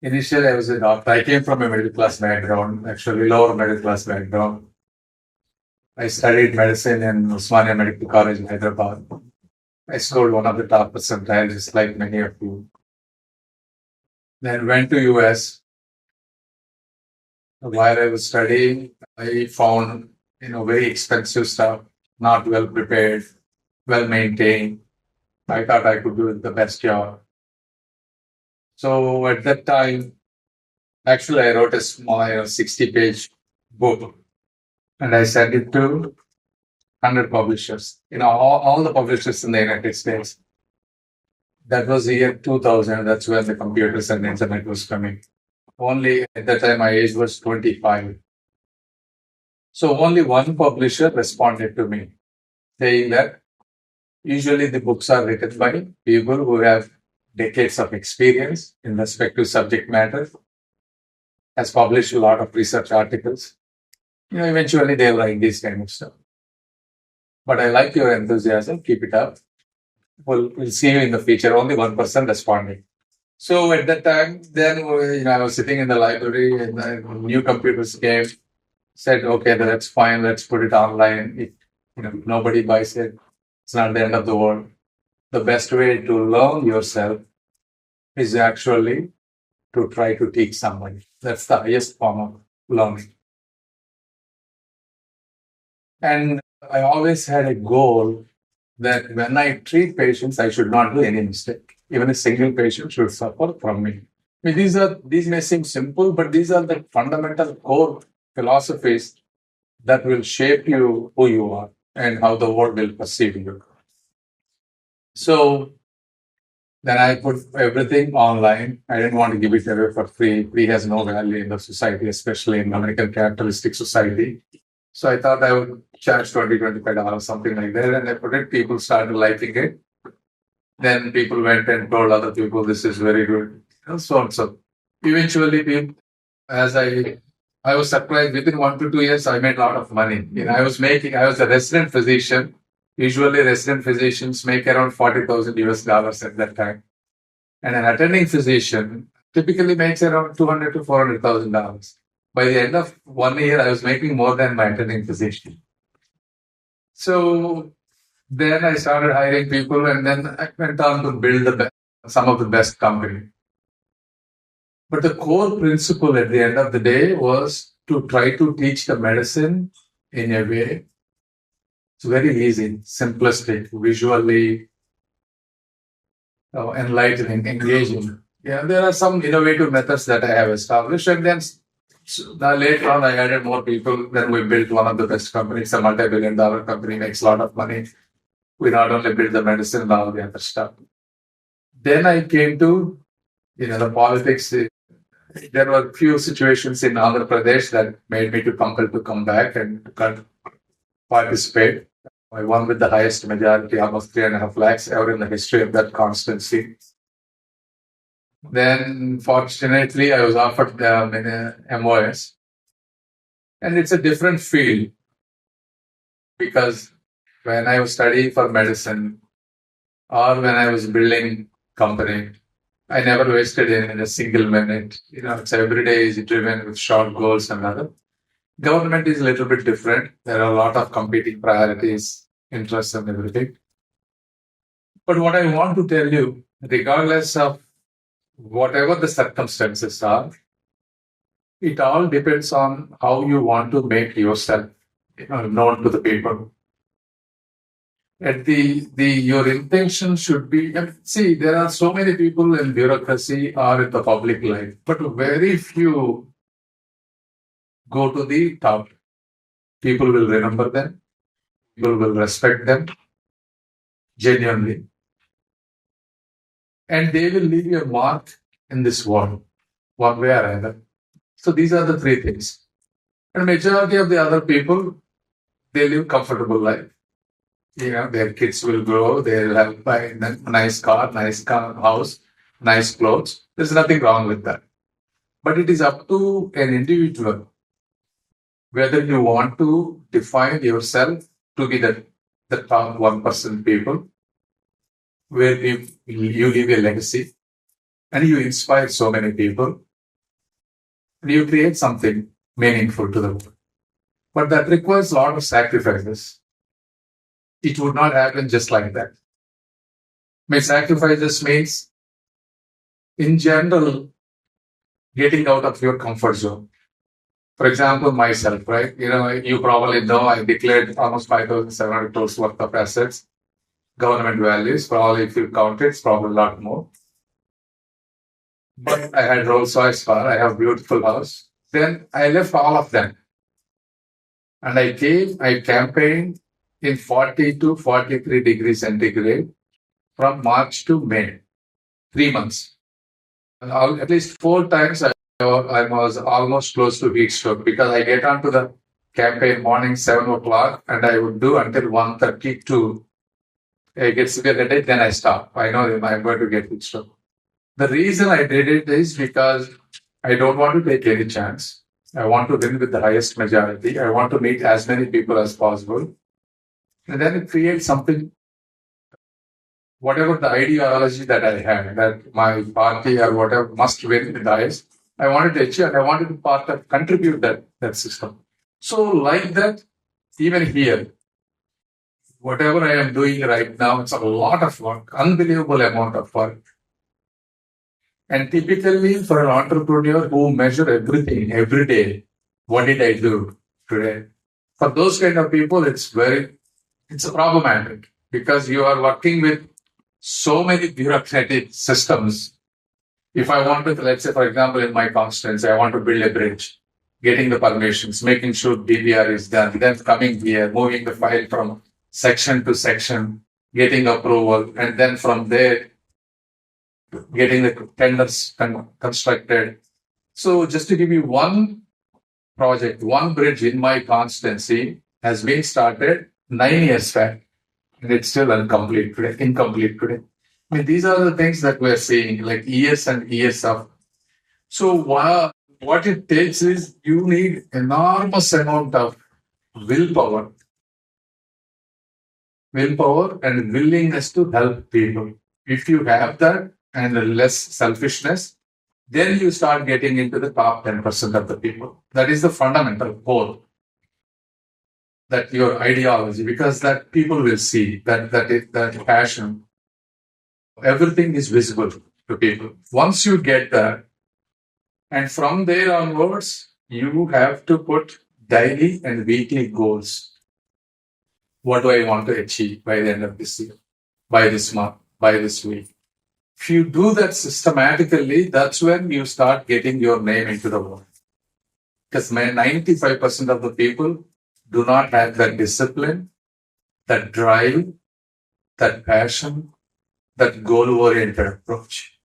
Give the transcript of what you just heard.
Initially, I was a doctor. I came from a middle class background, actually lower middle class background. I studied medicine in Osmania Medical College in Hyderabad. I scored one of the top percentiles, just like many of you. Then went to US. While I was studying, I found very expensive stuff, not well prepared, well maintained. I thought I could do the best job. So at that time, actually, I wrote a small 60-page book and I sent it to 100 publishers, all the publishers in the United States. That was the year 2000. That's when the computers and internet was coming. Only at that time, my age was 25. So only one publisher responded to me saying that usually the books are written by people who have decades of experience in respective subject matter, has published a lot of research articles. Eventually they'll write this kind of stuff. But I like your enthusiasm. Keep it up. We'll see you in the future. Only one person responded. So at that time, then I was sitting in the library and new computers came. Said, okay, that's fine. Let's put it online. If nobody buys it, it's not the end of the world. The best way to learn yourself is actually to try to teach somebody. That's the highest form of learning. And I always had a goal that when I treat patients, I should not do any mistake. Even a single patient should suffer from me. These may seem simple, but these are the fundamental core philosophies that will shape you who you are and how the world will perceive you. So then I put everything online. I didn't want to give it away for free. Free has no value in the society, especially in American capitalistic society. So I thought I would charge $20, $25, something like that. And I put it, people started liking it. Then people went and told other people, this is very good. And so on. So eventually, as I was surprised, within 1 to 2 years, I made a lot of money. I was a resident physician. Usually resident physicians make around $40,000 US at that time. And an attending physician typically makes around $200,000 to $400,000. By the end of 1 year, I was making more than my attending physician. So then I started hiring people and then I went on to build some of the best companies. But the core principle at the end of the day was to try to teach the medicine in a way. It's very easy, simplistic, visually enlightening, engaging. There are some innovative methods that I have established, and then later on I added more people. Then we built one of the best companies, a multi-billion-dollar company, makes a lot of money. We not only build the medicine, but all the other stuff. Then I came to, the politics. There were a few situations in Andhra Pradesh that made me compelled to come back and participate. I won with the highest majority, almost 3.5 lakhs ever in the history of that constituency. Then, fortunately, I was offered in a MOS. And it's a different field because when I was studying for medicine or when I was building company, I never wasted in a single minute. It's every day is driven with short goals and other. Government is a little bit different. There are a lot of competing priorities, interests and everything. But what I want to tell you, regardless of whatever the circumstances are, it all depends on how you want to make yourself known to the people. And your intention should be, see, there are so many people in bureaucracy or in the public life, but very few go to the top. People will remember them. People will respect them genuinely. And they will leave a mark in this world, one way or another. So these are the three things. And majority of the other people, they live comfortable life. Their kids will grow, they'll have buy a nice car, house, nice clothes. There's nothing wrong with that. But it is up to an individual whether you want to define yourself to be the top 1% people, where you leave a legacy and you inspire so many people, and you create something meaningful to the world. But that requires a lot of sacrifices. It would not happen just like that. My sacrifices means, in general, getting out of your comfort zone. For example, myself, right? You probably know I declared almost 5,700 crores worth of assets, government values. Probably if you count it, it's probably a lot more. But I had Rolls Royce car, I have beautiful house. Then I left all of them. And I campaigned in 40 to 43 degrees centigrade from March to May, 3 months. And at least 4 times I was almost close to heat stroke because I get onto the campaign morning 7 o'clock and I would do until 1:32. I get severe headache, then I stop. I know that I'm going to get heat stroke. The reason I did it is because I don't want to take any chance. I want to win with the highest majority. I want to meet as many people as possible. And then it creates something, whatever the ideology that I had, that my party or whatever must win with the highest, I wanted to achieve and I wanted to contribute that system. So like that, even here, whatever I am doing right now, it's a lot of work, unbelievable amount of work. And typically for an entrepreneur who measure everything every day, what did I do today? For those kind of people, it's problematic because you are working with so many bureaucratic systems. If I want to, let's say, for example, in my constituency, I want to build a bridge, getting the permissions, making sure DPR is done, then coming here, moving the file from section to section, getting approval, and then from there, getting the tenders constructed. So just to give you one project, one bridge in my constituency has been started 9 years back, and it's still incomplete today. I mean, these are the things that we're seeing, like years and years of. So what it takes is you need enormous amount of willpower and willingness to help people. If you have that and less selfishness, then you start getting into the top 10% of the people. That is the fundamental core. That your ideology, because that people will see that passion, everything is visible to people. Once you get that, and from there onwards, you have to put daily and weekly goals. What do I want to achieve by the end of this year, by this month, by this week? If you do that systematically, that's when you start getting your name into the world. Because 95% of the people do not have that discipline, that drive, that passion, that goal-oriented approach.